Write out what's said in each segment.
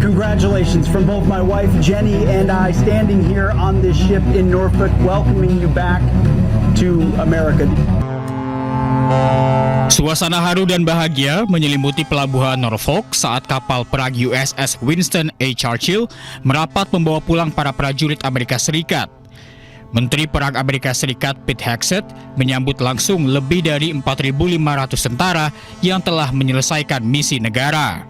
Congratulations from both my wife Jenny and I standing here on this ship in Norfolk, welcoming you back to America. Suasana haru dan bahagia menyelimuti pelabuhan Norfolk saat kapal perang USS Winston A. Churchill merapat membawa pulang para prajurit Amerika Serikat. Menteri Perang Amerika Serikat Pete Hegseth menyambut langsung lebih dari 4.500 tentara yang telah menyelesaikan misi negara.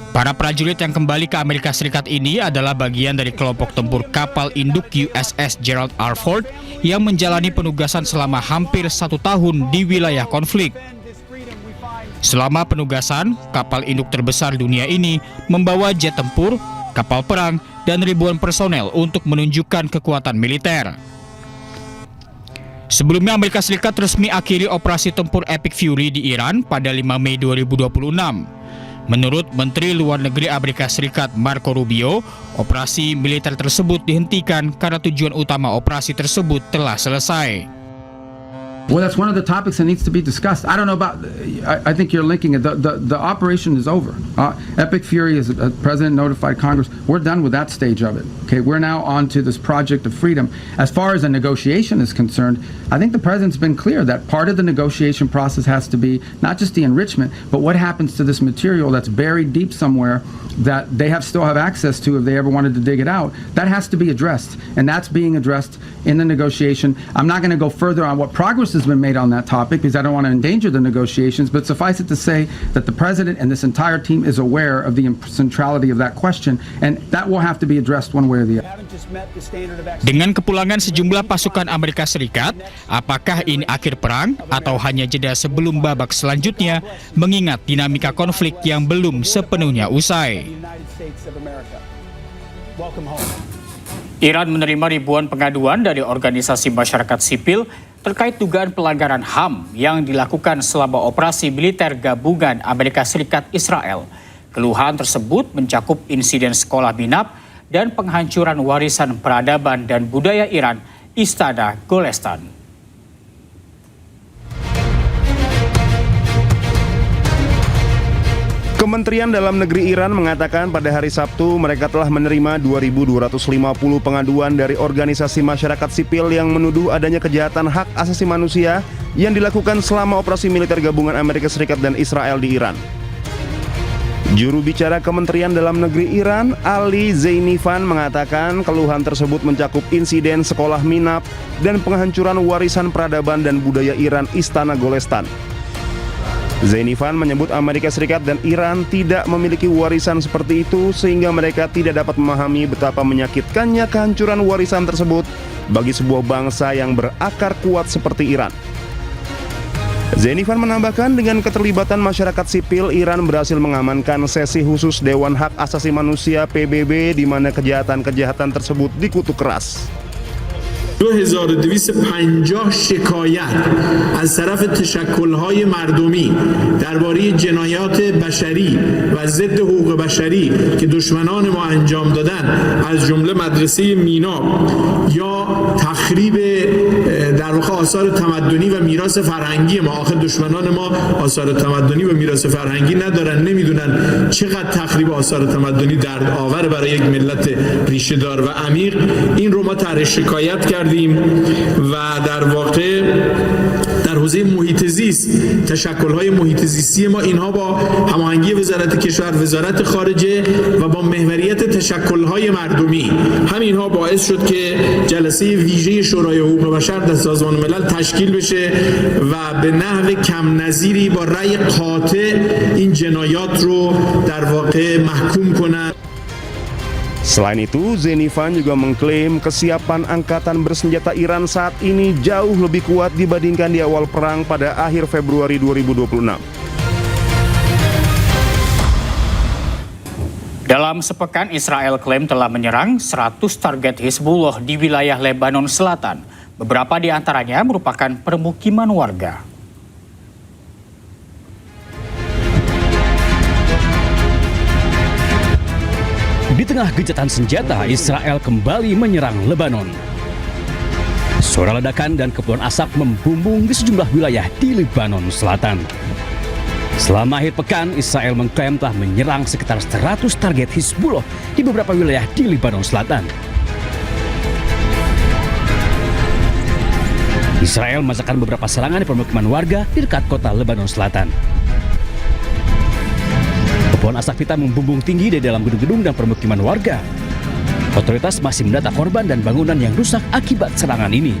Para prajurit yang kembali ke Amerika Serikat ini adalah bagian dari kelompok tempur kapal induk USS Gerald R. Ford yang menjalani penugasan selama hampir 1 tahun di wilayah konflik. Selama penugasan, kapal induk terbesar dunia ini membawa jet tempur, kapal perang, dan ribuan personel untuk menunjukkan kekuatan militer. Sebelumnya Amerika Serikat resmi akhiri operasi tempur Epic Fury di Iran pada 5 Mei 2026. Menurut Menteri Luar Negeri Amerika Serikat Marco Rubio, operasi militer tersebut dihentikan karena tujuan utama operasi tersebut telah selesai. Well, that's one of the topics that needs to be discussed. I don't know about, I think you're linking it. The operation is over. Epic Fury, as the President notified Congress, we're done with that stage of it. Okay, we're now on to this project of freedom. As far as a negotiation is concerned, I think the President's been clear that part of the negotiation process has to be not just the enrichment, but what happens to this material that's buried deep somewhere that they still have access to if they ever wanted to dig it out. That has to be addressed, and that's being addressed in the negotiation. I'm not going to go further on what progress has been made on that topic because I don't want to endanger the negotiations, but suffice it to say that the President and this entire team is aware of the centrality of that question, and that will have to be addressed one way or the other. Dengan kepulangan sejumlah pasukan Amerika Serikat, apakah ini akhir perang atau hanya jeda sebelum babak selanjutnya, mengingat dinamika konflik yang belum sepenuhnya usai? Iran menerima ribuan pengaduan dari organisasi masyarakat sipil terkait dugaan pelanggaran HAM yang dilakukan selama operasi militer gabungan Amerika Serikat Israel. Keluhan tersebut mencakup insiden sekolah Minab dan penghancuran warisan peradaban dan budaya Iran, Istana Golestan. Kementerian Dalam Negeri Iran mengatakan pada hari Sabtu mereka telah menerima 2.250 pengaduan dari organisasi masyarakat sipil yang menuduh adanya kejahatan hak asasi manusia yang dilakukan selama operasi militer gabungan Amerika Serikat dan Israel di Iran. Juru bicara Kementerian Dalam Negeri Iran, Ali Zainifan, mengatakan keluhan tersebut mencakup insiden sekolah Minab dan penghancuran warisan peradaban dan budaya Iran, Istana Golestan. Zainifan menyebut Amerika Serikat dan Iran tidak memiliki warisan seperti itu sehingga mereka tidak dapat memahami betapa menyakitkannya kehancuran warisan tersebut bagi sebuah bangsa yang berakar kuat seperti Iran. Zainifan menambahkan dengan keterlibatan masyarakat sipil, Iran berhasil mengamankan sesi khusus Dewan Hak Asasi Manusia PBB di mana kejahatan-kejahatan tersebut dikutuk keras. 2250 شکایت از طرف تشکل‌های مردمی درباره جنایات بشری و ضد حقوق بشری که دشمنان ما انجام دادن از جمله مدرسه مینا یا تخریب در واقع آثار تمدنی و میراث فرهنگی ما. آخر دشمنان ما آثار تمدنی و میراث فرهنگی ندارن، نمیدونن چقدر تخریب آثار تمدنی دردآور برای یک ملت ریشه دار و عمیق. این رو ما طرح شکایت کردیم و در واقع در حوزه محیط زیست تشکل‌های محیط زیستی ما اینها با هماهنگی وزارت کشور، وزارت خارجه و با محوریت تشکل‌های مردمی همینها باعث شد که جلسه ویژه شورای حقوق بشر در سازمان ملل تشکیل بشه و به نحو کم نظیری با رأی قاطع این جنایات رو در واقع محکوم کنند. Selain itu, Zainifan juga mengklaim kesiapan angkatan bersenjata Iran saat ini jauh lebih kuat dibandingkan di awal perang pada akhir Februari 2026. Dalam sepekan, Israel klaim telah menyerang 100 target Hizbullah di wilayah Lebanon Selatan. Beberapa di antaranya merupakan permukiman warga. Di tengah gencatan senjata, Israel kembali menyerang Lebanon. Suara ledakan dan kepulan asap membumbung di sejumlah wilayah di Lebanon Selatan. Selama akhir pekan, Israel mengklaim telah menyerang sekitar 100 target Hizbullah di beberapa wilayah di Lebanon Selatan. Israel memasakkan beberapa serangan di permukiman warga di dekat kota Lebanon Selatan. Kepulan asap hitam membumbung tinggi di dalam gedung-gedung dan permukiman warga. Otoritas masih mendata korban dan bangunan yang rusak akibat serangan ini.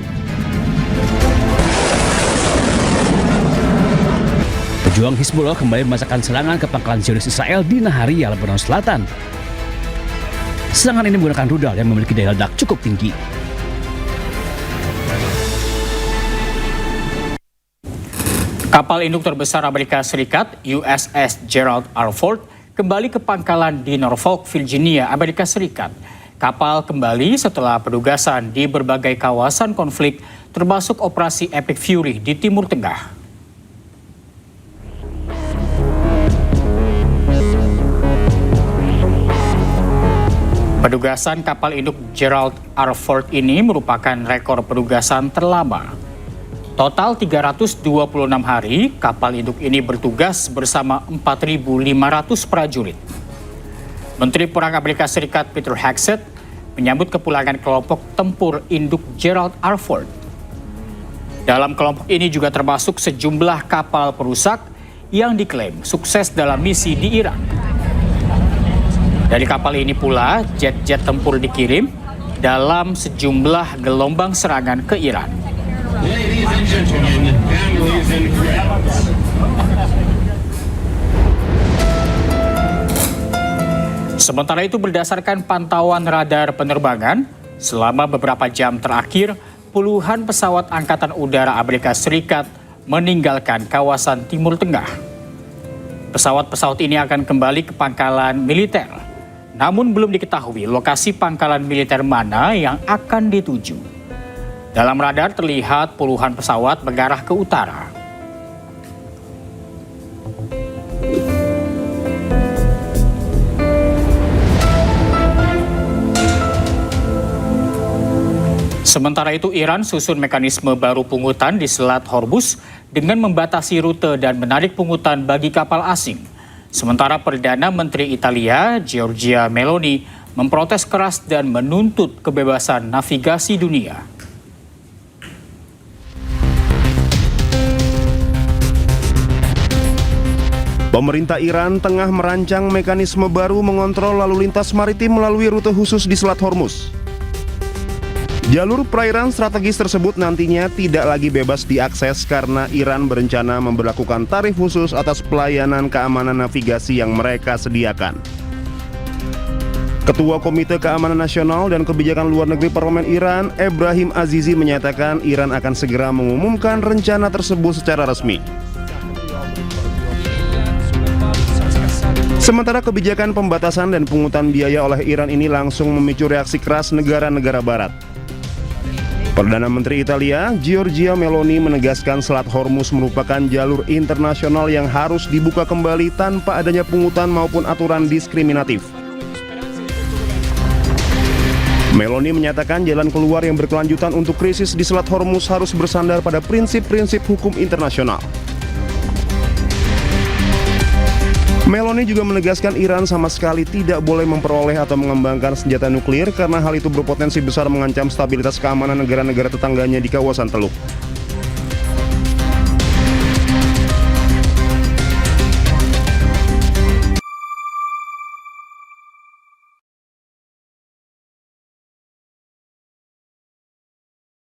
Pejuang Hizbullah kembali memasakkan serangan ke pangkalan Zionis Israel di Nahariya, Lebanon Selatan. Serangan ini menggunakan rudal yang memiliki daya ledak cukup tinggi. Kapal induk terbesar Amerika Serikat, USS Gerald R. Ford, kembali ke pangkalan di Norfolk, Virginia, Amerika Serikat. Kapal kembali setelah penugasan di berbagai kawasan konflik, termasuk operasi Epic Fury di Timur Tengah. Penugasan kapal induk Gerald R. Ford ini merupakan rekor penugasan terlama. Total 326 hari, kapal induk ini bertugas bersama 4.500 prajurit. Menteri Perang Amerika Serikat Peter Hegseth menyambut kepulangan kelompok tempur induk Gerald R. Ford. Dalam kelompok ini juga termasuk sejumlah kapal perusak yang diklaim sukses dalam misi di Iran. Dari kapal ini pula, jet-jet tempur dikirim dalam sejumlah gelombang serangan ke Iran. Sementara itu, berdasarkan pantauan radar penerbangan, selama beberapa jam terakhir, puluhan pesawat Angkatan Udara Amerika Serikat meninggalkan kawasan Timur Tengah. Pesawat-pesawat ini akan kembali ke pangkalan militer. Namun belum diketahui lokasi pangkalan militer mana yang akan dituju. Dalam radar terlihat puluhan pesawat mengarah ke utara. Sementara itu, Iran susun mekanisme baru pungutan di Selat Hormuz dengan membatasi rute dan menarik pungutan bagi kapal asing. Sementara Perdana Menteri Italia, Giorgia Meloni, memprotes keras dan menuntut kebebasan navigasi dunia. Pemerintah Iran tengah merancang mekanisme baru mengontrol lalu lintas maritim melalui rute khusus di Selat Hormuz. Jalur perairan strategis tersebut nantinya tidak lagi bebas diakses karena Iran berencana memberlakukan tarif khusus atas pelayanan keamanan navigasi yang mereka sediakan. Ketua Komite Keamanan Nasional dan Kebijakan Luar Negeri Parlemen Iran, Ebrahim Azizi, menyatakan Iran akan segera mengumumkan rencana tersebut secara resmi. Sementara kebijakan pembatasan dan pungutan biaya oleh Iran ini langsung memicu reaksi keras negara-negara barat. Perdana Menteri Italia, Giorgia Meloni, menegaskan Selat Hormuz merupakan jalur internasional yang harus dibuka kembali tanpa adanya pungutan maupun aturan diskriminatif. Meloni menyatakan jalan keluar yang berkelanjutan untuk krisis di Selat Hormuz harus bersandar pada prinsip-prinsip hukum internasional. Meloni juga menegaskan Iran sama sekali tidak boleh memperoleh atau mengembangkan senjata nuklir karena hal itu berpotensi besar mengancam stabilitas keamanan negara-negara tetangganya di kawasan Teluk.